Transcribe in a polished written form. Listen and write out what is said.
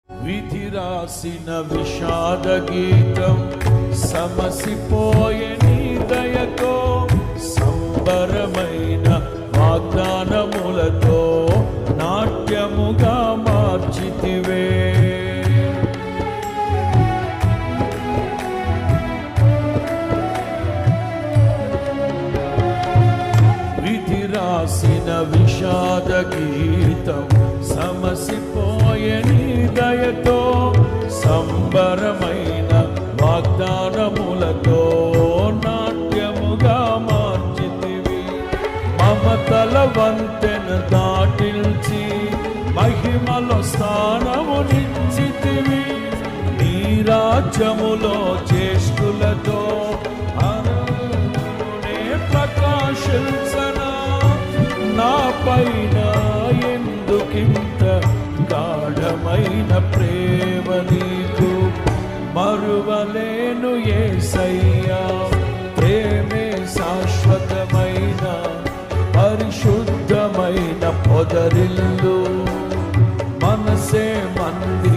విధి రాసిన విషాద గీతం సమసిపోయే నీ దయతో, సంబరమైన వాగ్దానములతో నాట్యముగా మార్చితివే. విధి రాసిన విషాద గీతం సమసిపోయే నీ దయతో, సంబరమైన వాగ్దానములతో నాట్యముగా మార్చితివి. మమతల వంతెన దాటిల్చి మహిమలో స్థానమునిచ్చితివి. నీ రాజ్యములో జ్యేష్ఠులతో అరుణే ప్రకాశించనా, నా పైన ఎందుకింత గాఢమైన ప్రేమ నీకు. మరువలేను యేసయ్యా, ప్రేమే శాశ్వతమైన పరిశుద్ధమైన పొదరిల్లు. మనసే మందిరం